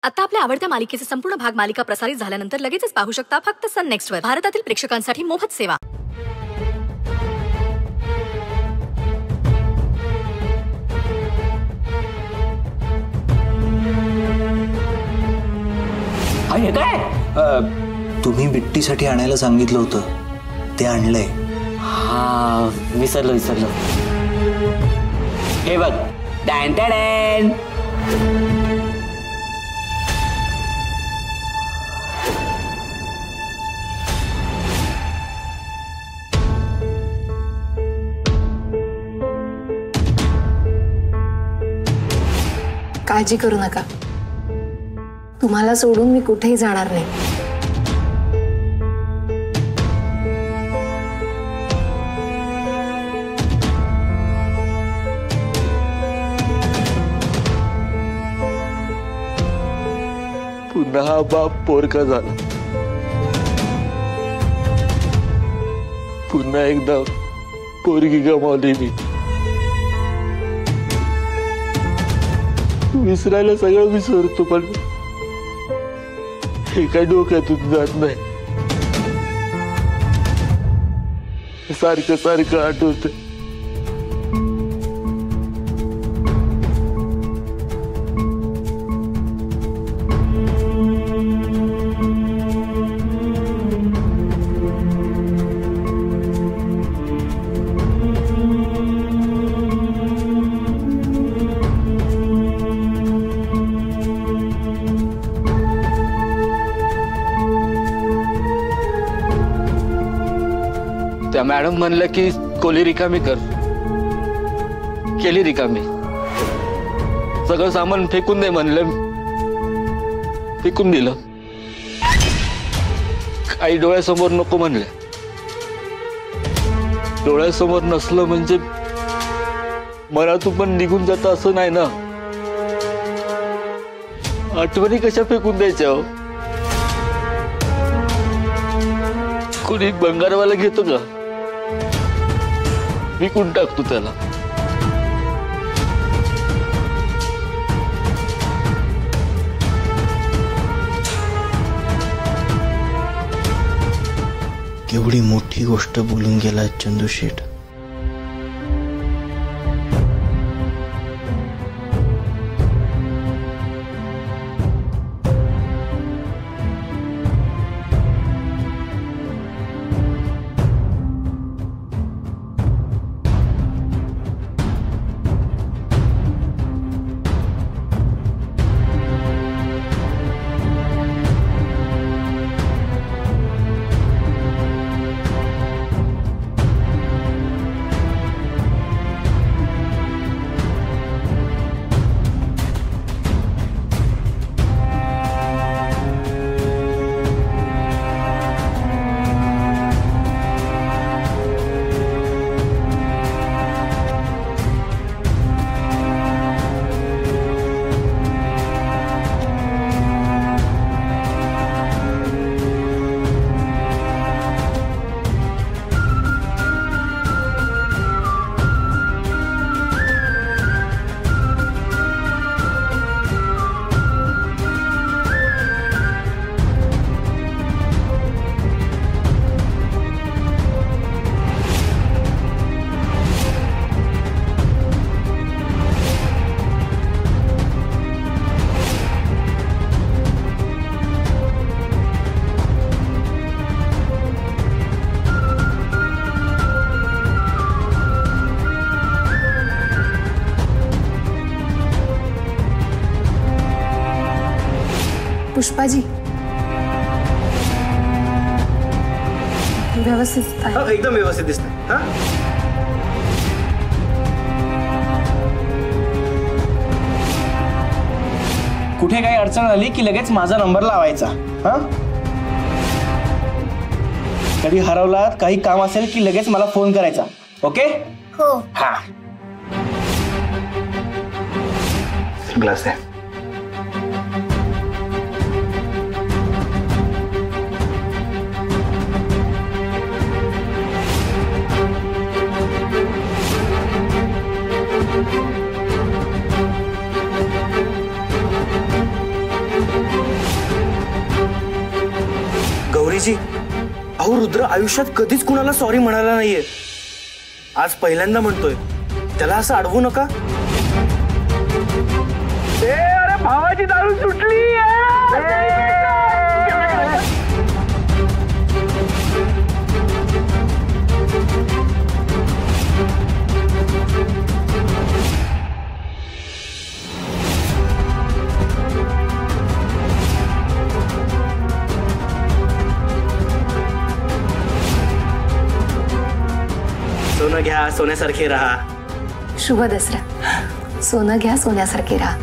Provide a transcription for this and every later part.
आता आपल्या आवडत्या मालिकेचे संपूर्ण भाग मालिका प्रसारित झाल्यानंतर लगेचच पाहू शकता फक्त सन नेक्स्ट वर. भारतातील प्रेक्षकांसाठी मोफत सेवा. हे काय? तुम्ही बिट्टीसाठी आणायला सांगितलं होतं ते आणलंय. हा विसरलो. हे बघ. Dan dan. काळजी करू नका, तुम्हाला सोडून मी कुठेही जाणार नाही. पुन्हा बाप पोरका झाला. पुन्हा एकदा पोरगी गमावली मी. विसरायला सगळं विसरतो पण हे काय डोक्यातून जात नाही. सारखं आठवत. त्या मॅडम म्हणलं की खोली रिकामी कर. केली रिकामी. सगळं सामान फेकून दे म्हणलं, फेकून दिलं. काही डोळ्यासमोर नको म्हणलं. डोळ्यासमोर नसलं म्हणजे मनातून पण निघून जात असं नाही ना. आठवणी कशा फेकून द्यायच्या हो? कोणी बंगारवाला घेतो का? विकून टाकतो त्याला. केवढी मोठी गोष्ट बोलून गेला चंदू शेठ. पुष्पाजी व्यवस्थित आहे? एकदम व्यवस्थित दिसत. कुठे काही अडचण आली की लगेच माझा नंबर लावायचा. कधी हरवलात, काही काम असेल की लगेच मला फोन करायचा. ओके? हो. हा. ग्लास आहे. गौरीजी, अहो रुद्र आयुष्यात कधीच कुणाला सॉरी म्हणाला नाहीये. आज पहिल्यांदा म्हणतोय. त्याला असं अडवू नका. अरे भावाची दारू सुटली. सोनं घ्या सोन्यासारखे राहा. शुभ दसरा. सोनं घ्या सोन्यासारखे राहा.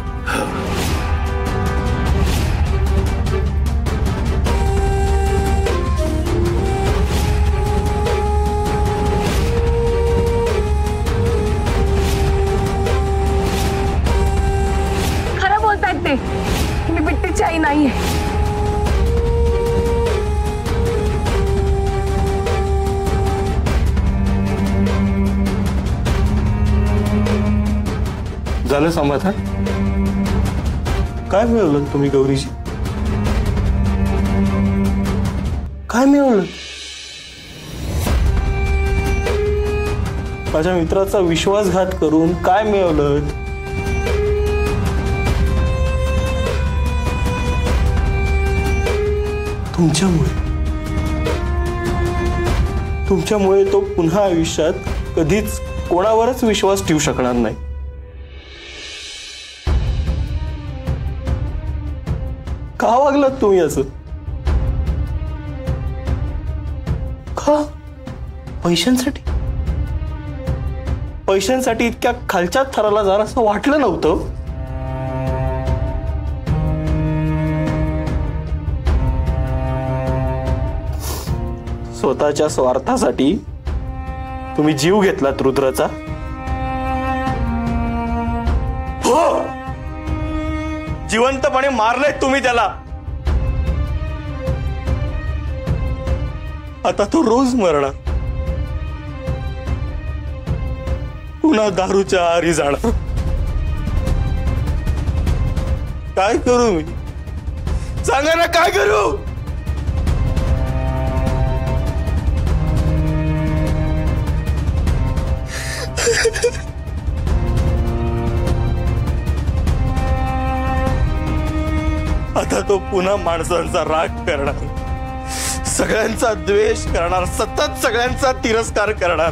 खरं बोलतायत ते. मी बिट्टीची आई नाहीये. झालं समाधान? काय मिळवलं तुम्ही गौरीजी? काय मिळवलं? माझ्या मित्राचा विश्वासघात करून काय मिळवलं? तुमच्यामुळे तो पुन्हा आयुष्यात कधीच कोणावरच विश्वास ठेवू शकणार नाही. का वागलात तुम्ही असं? का? पैशांसाठी इतक्या खालच्या थराला जरा असं वाटलं नव्हतं. स्वतःच्या स्वार्थासाठी तुम्ही जीव घेतलात रुद्राचा. हो, जिवंतपणे मारलंय तुम्ही त्याला. आता तो रोज मरणार. पुन्हा दारूच्या आहारी जाणार. काय करू मी? सांगा ना, काय करू? आता तो पुन्हा माणसांचा राग करणार, सगळ्यांचा द्वेष करणार, सतत सगळ्यांचा तिरस्कार करणार.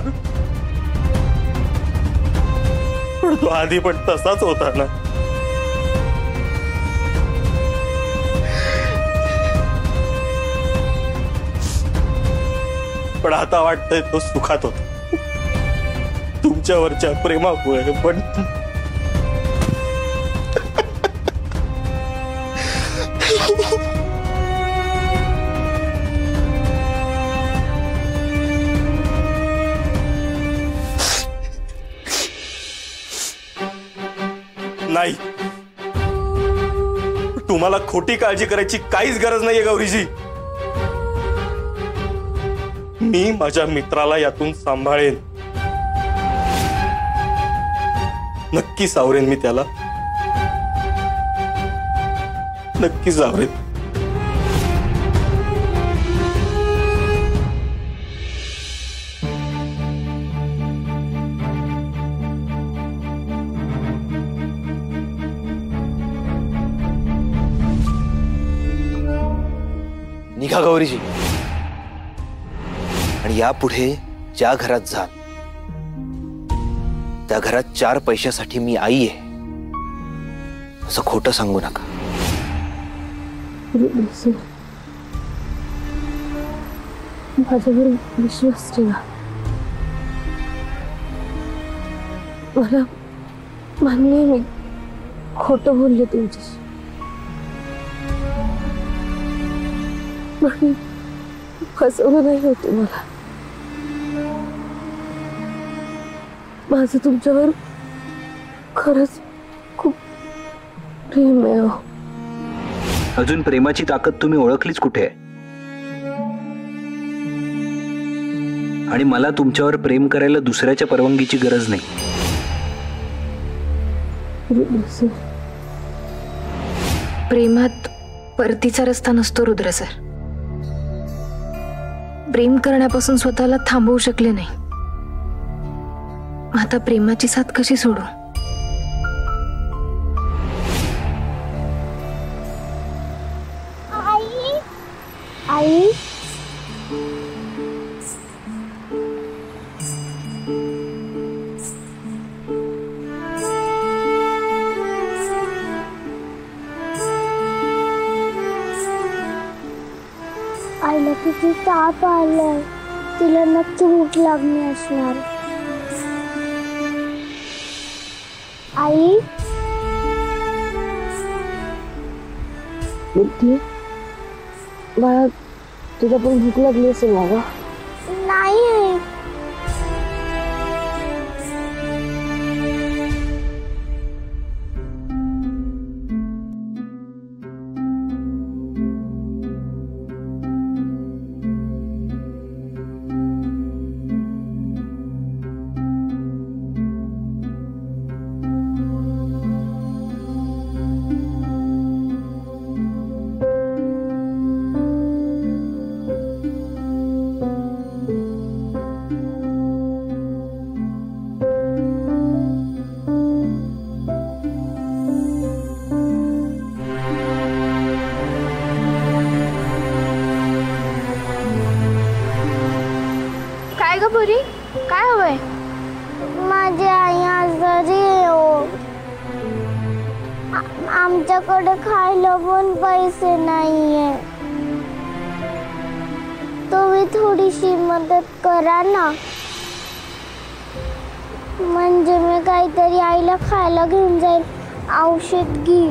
पण तो आधी पण तसाच होता ना. पण आता वाटतंय तो सुखात होता तुमच्यावरच्या प्रेमामुळे. पण नाही, तुम्हाला खोटी काळजी करायची काहीच गरज नाहीये गौरीजी. मी माझ्या मित्राला यातून सांभाळेन. नक्की सावरेन मी त्याला. नक्की सावरेन. निघा गौरीजी आणि यापुढे ज्या घरात जा त्या घरात 4 पैशासाठी मी आई आहे असं खोटं सांगू नका. माझ्यावर विश्वास ठेवा. मला मान्य मी खोटं बोलले तुमच्याशी. पण फसवलं नाही होत मला. माझं तुमच्यावर खरंच खूप प्रेम आहे. अजून प्रेमाची ताकद तुम्ही ओळखलीच कुठे आहे? आणि मला तुमच्यावर प्रेम करायला दुसऱ्याच्या परवानगीची गरज नाही. प्रेमात परतीचा रस्ता नसतो रुद्र सर. प्रेम करण्यापासून स्वतःला थांबवू शकले नाही. आता प्रेमाची साथ कशी सोडू? आई आईला किती ताप आलाय. तिला नक्की भूक लागली असणार. आई बुद्धी बाळा, तुला पण भूक लागली असेल बाबा. नाही. काय ग पुरी, काय हवंय? माझी आई आजारी आहे हो. आमच्याकडे खायला पण पैसे नाहीये. तुम्ही थोडीशी मदत करा ना. म्हणजे मी काहीतरी आईला खायला घेऊन जाईल. औषध घेऊ.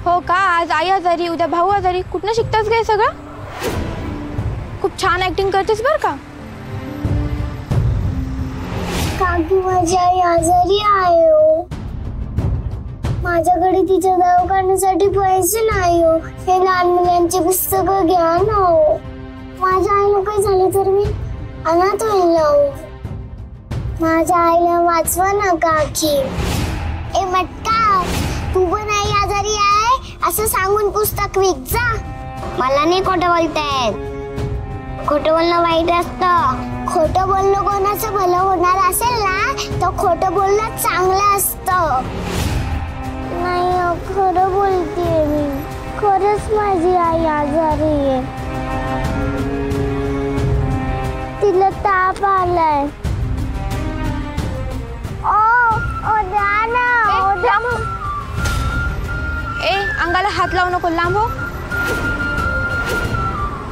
हो का? आज आई आजारी, उद्या भाऊ आजारी. कुठनं शिकतास गे सगळं? खूप छान ऍक्टिंग करतेस बर का. काकी माझी आई आजारी आहे हो. माझ्याकडे तिच्या दवाखान्यासाठी पैसे नाही हो. हे लहान मुलांची पुस्तकं घ्या ना हो. माझ्या आईला काही झालं तर मी अनाथ होईल हो. माझ्या आईला वाचवा ना काकी. ए मटका, तू पण आई आजारी आहे असं सांगून पुस्तक विक जा. मला नाही खोटं बोलतायत. खोटं बोलणं वाईट असतं. खोटं बोलणं कोणाचं भलं होणार असेल ना तर खोटं बोलणं चांगलं असतं. नाही खरं बोलतेय मी. खरंच माझी आई आजारी आहे. तिला ताप आलाय. ओ द्या ना. ए अंगाला हात लावू नको, लांब हो.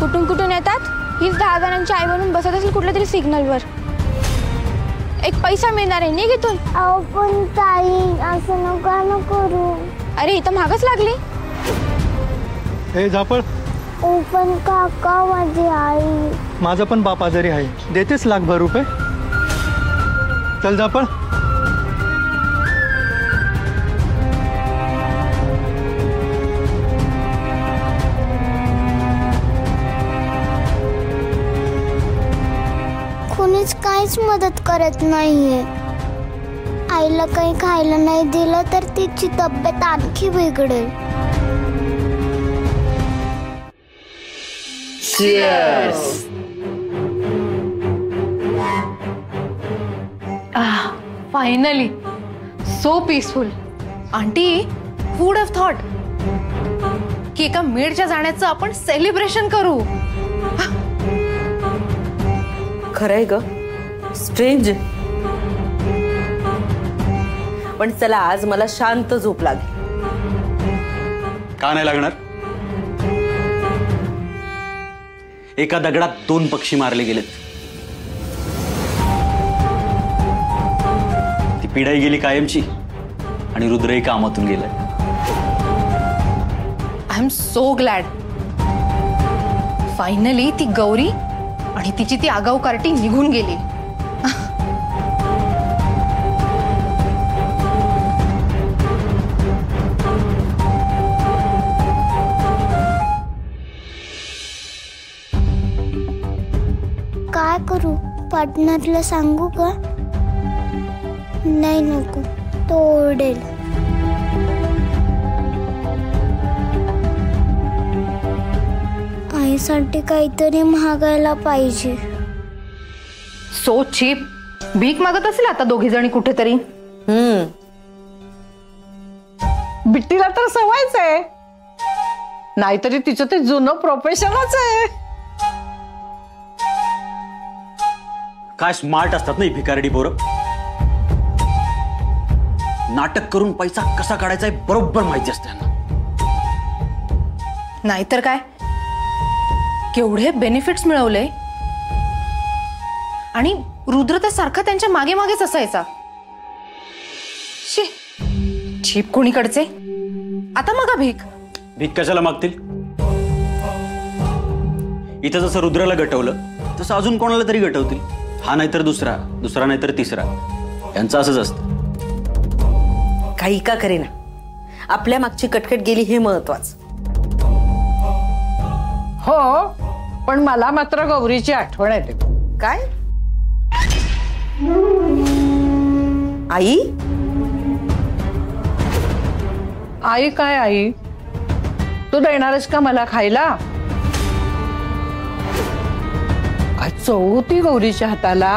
कुठून येतात? हीच 10 जणांची आई बनून बसत असेल कुठल्या तरी सिग्नलवर. एक पैसा मिळणार आहे, निघ इथून. अहो पण ताई असं नका ना करू. अरे इथं मागच लागली. हे झापळ, ओ पण काका माझी आई. माझा पण बाप आजारी आहे. देतेस लाखभर रुपये? चल झापळ. कोणीच काहीच मदत करत नाहीये. आईला काही खायला नाही दिलं तर तिची तब्येत आणखी बिघडेल. Finally so peaceful. Aunty, who would have thought की एका मेडच्या जाण्याचं आपण सेलिब्रेशन करू. खरंय ग, स्ट्रेंज. पण चला, आज मला शांत झोप लागली. का नाही लागणार? एका दगडात 2 पक्षी मारले गेलेत. ती पिढाई गेली कायमची आणि रुद्रही कामातून गेलाय. I am so glad. Finally ती गौरी आणि तिची ती आगाऊ कार्टी निघून गेली. काय करू? पार्टनरला सांगू का? नाही नको, तो ओरडेल. आईसाठी काहीतरी मागायला पाहिजे. So cheap. भीक मागत असेल आता दोघी जणी कुठेतरी. बिट्टीला तर सवयच आहे, नाहीतरी तिचं ते जुनं प्रोफेशनच आहे. काय स्मार्ट असतात ना भिकारडी पोरं. नाटक करून पैसा कसा काढायचा आहे बरोबर माहिती असते त्यांना. नाहीतर काय, केवढे बेनिफिट्स मिळवले. आणि रुद्र तर सारखा त्यांच्या मागे मागेच असायचा. चीप कोणीकडचे. आता मग भीक. भीक कशाला मागतील. इथं जसं रुद्राला गटवलं तसं अजून कोणाला तरी गटवतील. हा नाहीतर दुसरा, दुसरा नाहीतर तिसरा. यांचं असंच असतं. काही का करेना, आपल्या मागची कटकट गेली हे महत्वाचं. हो, पण मला मात्र गौरीची आठवण येते. काय आई? आई काय आई, तू देणारच का मला खायला? काय चव होती गौरीच्या हाताला.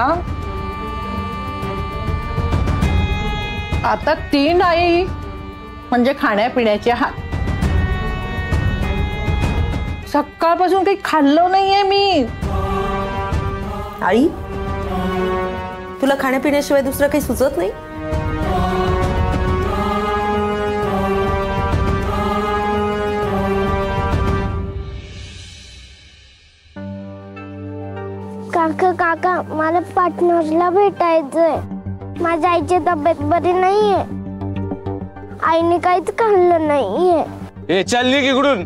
आता ती नाही म्हणजे खाण्यापिण्याचे हात. सकाळपासून काही खाल्लं नाहीये मी. आई, तुला खाण्यापिण्याशिवाय दुसरं काही सुचत नाही? काका काका, मला पार्टनरला भेटायचंय. माझ्या आईची तब्येत बरी नाहीये, आईने काहीच खाल्लं नाहीये. ए चल निघ इकडून.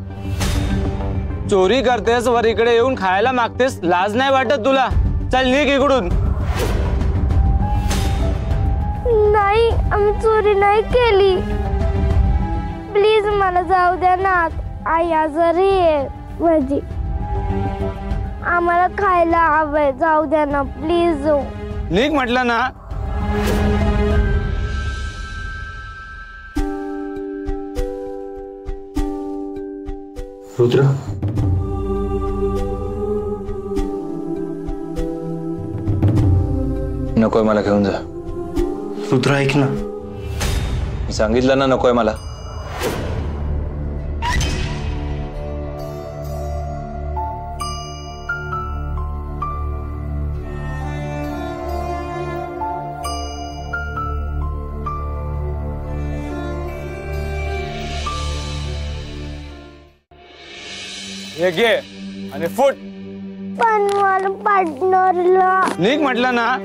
चोरी करतेस वर इकडे येऊन खायला मागतेस, लाज नाही वाटत तुला? चल निघ इकडून. नाही, आम्ही चोरी नाही केली. प्लीज मला जाऊ द्या ना, आई आजारी आहे माझी. आम्हाला खायला हवंय, जाऊ द्या ना प्लीज. निघ म्हटलं ना. रुद्र, नकोय मला घेऊन जा. रुद्र ऐक ना, मी सांगितलं ना नकोय मला. हे घे आणि फुट. पण मला पार्टनरला. निघ म्हटलं ना.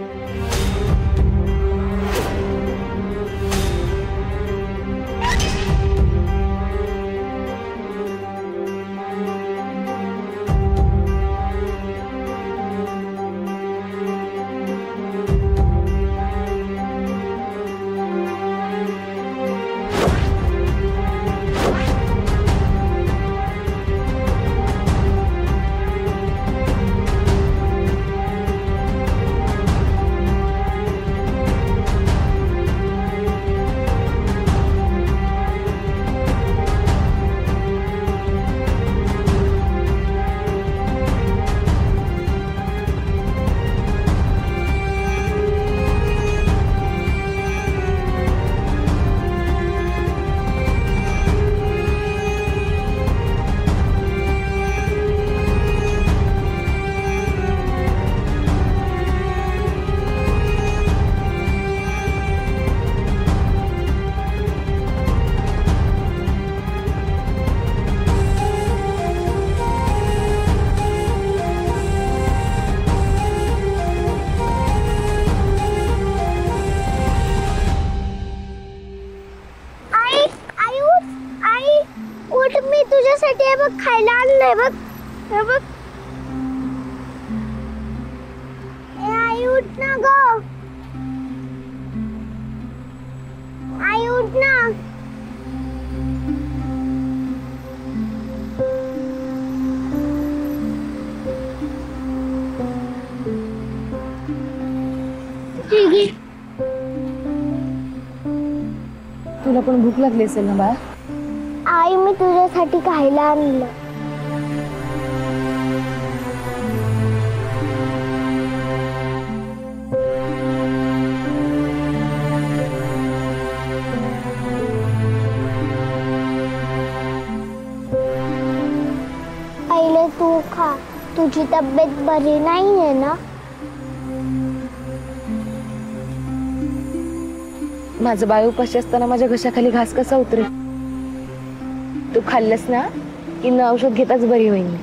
मी तुझ्यासाठी हे बघ खायला आणलंय बघ. हे बघ. आई उठ ना ग. आई उठ ना. तुला पण भूक लागली असेल ना बाळा. आई मी तुझ्यासाठी खायला आणलं. तू खा. तुझी तब्येत बरी नाहीये ना? माझं बाळ उपाशी असताना माझ्या घशाखाली घास कसा उतरेल? तू खाल्लंस ना की न औषध घेताच बरी होईल.